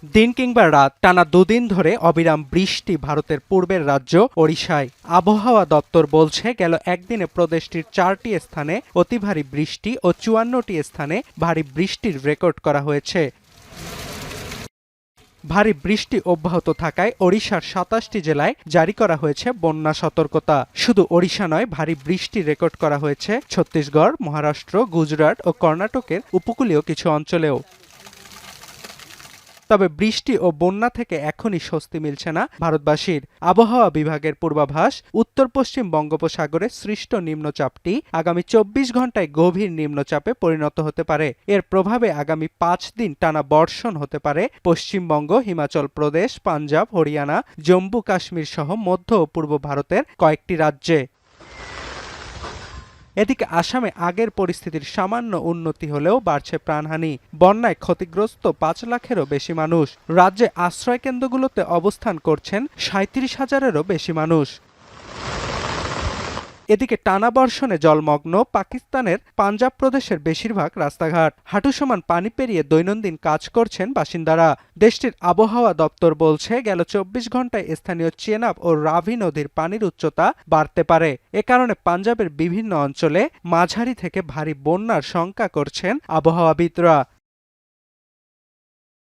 দিন কিংবা রাত টানা দুদিন ধরে অবিরাম বৃষ্টি ভারতের পূর্বের রাজ্য ওড়িশায়। আবহাওয়া দপ্তর বলছে গেল একদিনে প্রদেশটির 4টি স্থানে অতি ভারী বৃষ্টি ও 54টি স্থানে ভারী বৃষ্টির রেকর্ড করা হয়েছে। ভারী বৃষ্টি অব্যাহত থাকায় ওড়িশার 27টি জেলায় জারি করা হয়েছে বন্যা সতর্কতা। শুধু ওড়িশা নয়, ভারী বৃষ্টি রেকর্ড করা হয়েছে ছত্তিশগড়, মহারাষ্ট্র, গুজরাট ও কর্ণাটকের উপকূলীয় কিছু অঞ্চলেও। তবে বৃষ্টি ও বন্যা থেকে এখনই স্বস্তি মিলছে না ভারতবাসীর। আবহাওয়া বিভাগের পূর্বাভাস, উত্তর পশ্চিম বঙ্গোপসাগরে সৃষ্ট নিম্নচাপটি আগামী 24 ঘন্টায় গভীর নিম্নচাপে পরিণত হতে পারে। এর প্রভাবে আগামী 5 দিন টানা বর্ষণ হতে পারে পশ্চিমবঙ্গ, হিমাচল প্রদেশ, পাঞ্জাব, হরিয়ানা, জম্মু কাশ্মীর সহ মধ্য ও পূর্ব ভারতের কয়েকটি রাজ্যে। এদিকে আসামে আগের পরিস্থিতির সামান্য উন্নতি হলেও বাড়ছে প্রাণহানি। বন্যায় ক্ষতিগ্রস্ত 5 লাখেরও বেশি মানুষ। রাজ্যে আশ্রয়কেন্দ্রগুলোতে অবস্থান করছেন 37,000-এরও বেশি মানুষ। এদিকে টানা বর্ষণে জলমগ্ন পাকিস্তানের পাঞ্জাব প্রদেশের বেশিরভাগ রাস্তাঘাট। হাঁটুসমান পানি পেরিয়ে দৈনন্দিন কাজ করছেন বাসিন্দারা। দেশটির আবহাওয়া দপ্তর বলছে গেল 24 ঘন্টায় স্থানীয় চেনাব ও রাভি নদীর পানির উচ্চতা বাড়তে পারে। এ কারণে পাঞ্জাবের বিভিন্ন অঞ্চলে মাঝারি থেকে ভারী বন্যার শঙ্কা করছেন আবহাওয়াবিদরা।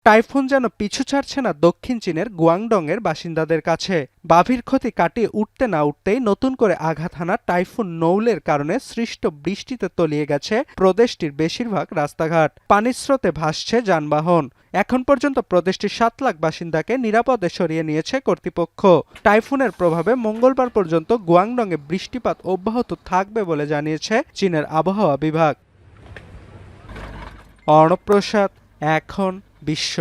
টাইফুন যেন পিছু ছাড়ছে না দক্ষিণ চীনের গুয়াংডংয়ের বাসিন্দাদের কাছে। বাভির ক্ষতি কাটিয়ে উঠতে না উঠতেই নতুন করে আঘাত হানা টাইফুন নৌলের কারণে সৃষ্ট বৃষ্টিতে তলিয়ে গেছে প্রদেশটির বেশিরভাগ রাস্তাঘাট। পানির স্রোতে ভাসছে যানবাহন। এখন পর্যন্ত প্রদেশটির 7 লাখ বাসিন্দাকে নিরাপদে সরিয়ে নিয়েছে কর্তৃপক্ষ। টাইফুনের প্রভাবে মঙ্গলবার পর্যন্ত গুয়াংডংয়ে বৃষ্টিপাত অব্যাহত থাকবে বলে জানিয়েছে চীনের আবহাওয়া বিভাগ। অর্ণব প্রসাদ, এখন বিশ্ব।